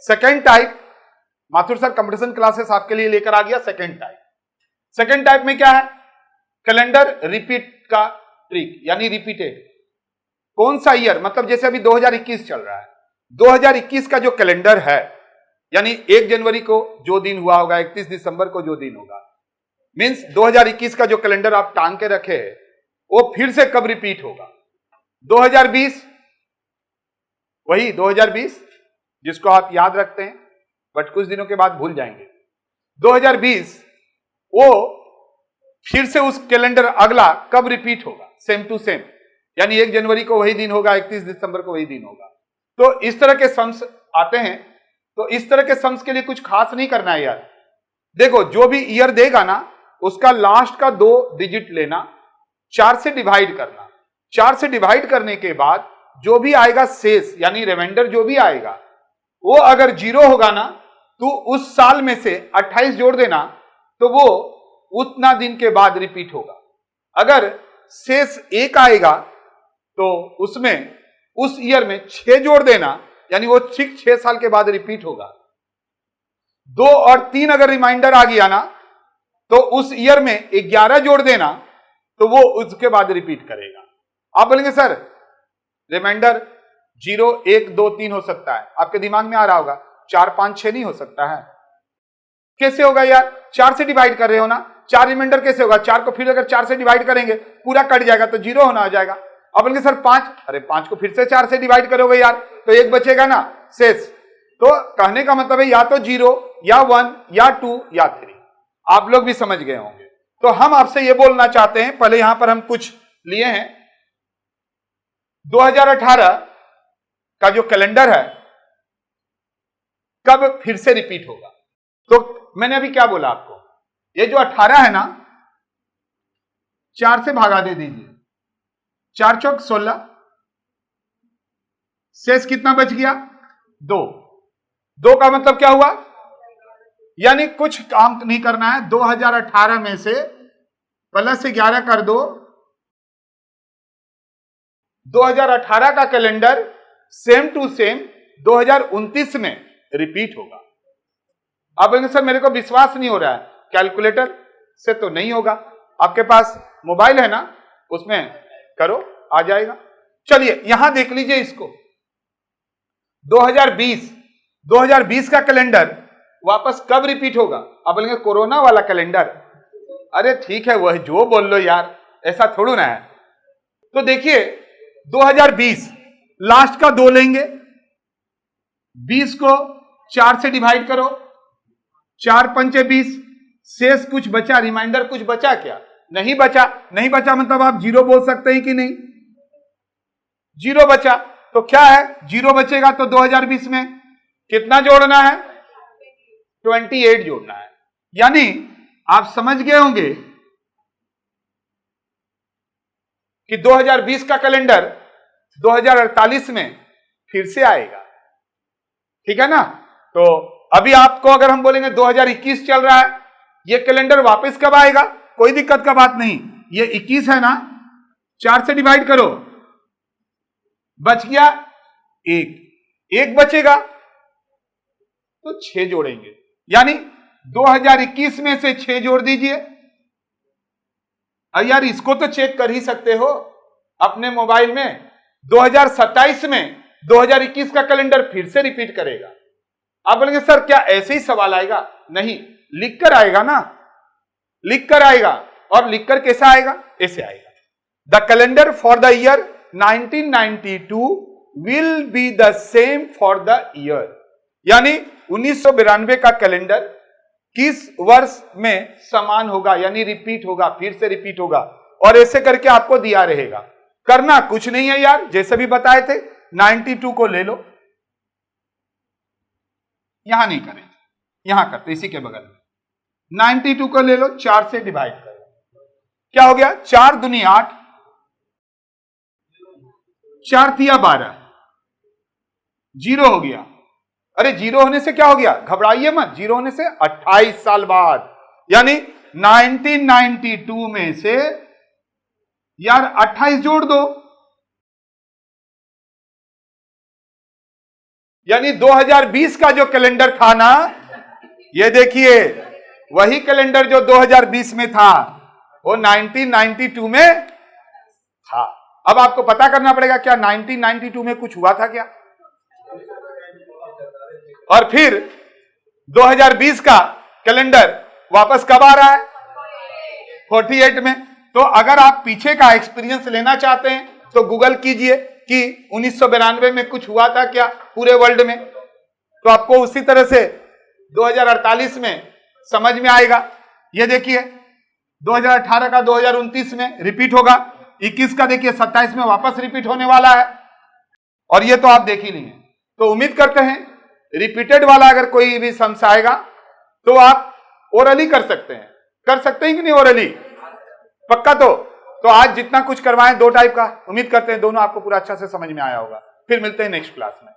Second type, Mathur sir competition classes आपके लिए लेकर आ गया सेकेंड टाइप। सेकेंड टाइप में क्या है? कैलेंडर रिपीट का ट्रिक, यानी रिपीटेड। कौन सा ईयर, मतलब जैसे अभी 2021 चल रहा है, 2021 का जो कैलेंडर है, यानी 1 जनवरी को जो दिन हुआ होगा, 31 दिसंबर को जो दिन होगा, मींस 2021 का जो कैलेंडर आप टांग के रखे हैं, वो फिर से कब रिपीट होगा? 2020, वही 2020 जिसको आप याद रखते हैं बट कुछ दिनों के बाद भूल जाएंगे। 2020 वो फिर से उस कैलेंडर अगला कब रिपीट होगा? सेम टू सेम, यानी 1 जनवरी को वही दिन होगा, 31 दिसंबर को वही दिन होगा। तो इस तरह के सम्स आते हैं। तो इस तरह के सम्स के लिए कुछ खास नहीं करना है यार। देखो, जो भी ईयर देगा ना, उसका लास्ट का 2 डिजिट लेना, 4 से डिवाइड करना। 4 से डिवाइड करने के बाद जो भी आएगा शेष, यानी रिमाइंडर जो भी आएगा, वो अगर 0 होगा ना, तो उस साल में से 28 जोड़ देना, तो वो उतना दिन के बाद रिपीट होगा। अगर शेष 1 आएगा तो उसमें उस ईयर में 6 जोड़ देना, यानी वो 6 साल के बाद रिपीट होगा। 2 और 3 अगर रिमाइंडर आ गया ना, तो उस ईयर में 11 जोड़ देना, तो वो उसके बाद रिपीट करेगा। आप बोलेंगे सर रिमाइंडर 0, 1, 2, 3 हो सकता है, आपके दिमाग में आ रहा होगा, 4, 5, 6 नहीं हो सकता है। कैसे होगा यार? 4 से डिवाइड कर रहे हो ना, 4 रिमाइंडर कैसे होगा? 4 को फिर अगर 4 से डिवाइड करेंगे, पूरा कट जाएगा तो 0 होना आ जाएगा। अब बोलेंगे सर 5, अरे 5 को फिर से 4 से डिवाइड करोगे यार, तो 1 बचेगा ना शेष। तो कहने का मतलब है या तो 0 या 1 या 2 या 3। आप लोग भी समझ गए होंगे। तो हम आपसे ये बोलना चाहते हैं, पहले यहां पर हम कुछ लिए हैं। 2018 का जो कैलेंडर है कब फिर से रिपीट होगा? तो मैंने अभी क्या बोला आपको, ये जो 18 है ना, 4 से भागा दे दीजिए, 4 चौक 16, शेष कितना बच गया? 2। 2 का मतलब क्या हुआ? यानी कुछ काम नहीं करना है। 2018 में से प्लस 11 कर दो, 2018 का कैलेंडर सेम टू सेम 2029 में रिपीट होगा। आप बोलेंगे सर मेरे को विश्वास नहीं हो रहा है, कैलकुलेटर से तो नहीं होगा। आपके पास मोबाइल है ना, उसमें करो, आ जाएगा। चलिए यहां देख लीजिए इसको, 2020 का कैलेंडर वापस कब रिपीट होगा? आप बोलेंगे कोरोना वाला कैलेंडर। अरे ठीक है, वह जो बोल लो यार, ऐसा थोड़ा ना है। तो देखिए 2020 लास्ट का 2 लेंगे, 20 को 4 से डिवाइड करो, 4 पंचे 20, शेष कुछ बचा? रिमाइंडर कुछ बचा क्या? नहीं बचा। नहीं बचा मतलब आप 0 बोल सकते हैं कि नहीं? 0 बचा। तो क्या है, 0 बचेगा तो 2020 में कितना जोड़ना है? 28 जोड़ना है। यानी आप समझ गए होंगे कि 2020 का कैलेंडर 2048 में फिर से आएगा। ठीक है ना? तो अभी आपको अगर हम बोलेंगे 2021 चल रहा है, ये कैलेंडर वापस कब आएगा? कोई दिक्कत का बात नहीं। ये 21 है ना, 4 से डिवाइड करो, बच गया 1 बचेगा तो 6 जोड़ेंगे, यानी 2021 में से 6 जोड़ दीजिए। यार इसको तो चेक कर ही सकते हो अपने मोबाइल में। 2027 में 2021 का कैलेंडर फिर से रिपीट करेगा। आप बोलेंगे सर क्या ऐसे ही सवाल आएगा? नहीं, लिखकर आएगा ना, लिखकर आएगा। और लिखकर कैसा आएगा? ऐसे आएगा, the calendar for the year 1992 will be the same for the year. यानी 1992 का कैलेंडर किस वर्ष में समान होगा, यानी रिपीट होगा, फिर से रिपीट होगा। और ऐसे करके आपको दिया रहेगा। करना कुछ नहीं है यार, जैसे भी बताए थे, 92 को ले लो, यहां नहीं करें, यहां करते इसी के बगल में। 92 को ले लो, 4 से डिवाइड करो, क्या हो गया? 4 दूनी 8, 4 तिया 12, 0 हो गया। अरे 0 होने से क्या हो गया? घबराइए मत, 0 होने से 28 साल बाद, यानी 1992 में से यार 28 जोड़ दो, यानी 2020 का जो कैलेंडर था ना, ये देखिए वही कैलेंडर जो 2020 में था वो 1992 में था। अब आपको पता करना पड़ेगा क्या 1992 में कुछ हुआ था क्या, और फिर 2020 का कैलेंडर वापस कब आ रहा है, 48 में। तो अगर आप पीछे का एक्सपीरियंस लेना चाहते हैं तो गूगल कीजिए कि 1992 में कुछ हुआ था क्या पूरे वर्ल्ड में, तो आपको उसी तरह से 2048 में समझ में आएगा। ये देखिए 2018 का 2029 में रिपीट होगा, 21 का देखिए 27 में वापस रिपीट होने वाला है, और ये तो आप देख ही लिए। तो उम्मीद करते हैं रिपीटेड वाला अगर कोई भी समस्या आएगा तो आप ओरली कर सकते हैं कि नहीं ओरली, पक्का। तो आज जितना कुछ करवाएं 2 टाइप का, उम्मीद करते हैं दोनों आपको पूरा अच्छा से समझ में आया होगा। फिर मिलते हैं नेक्स्ट क्लास में।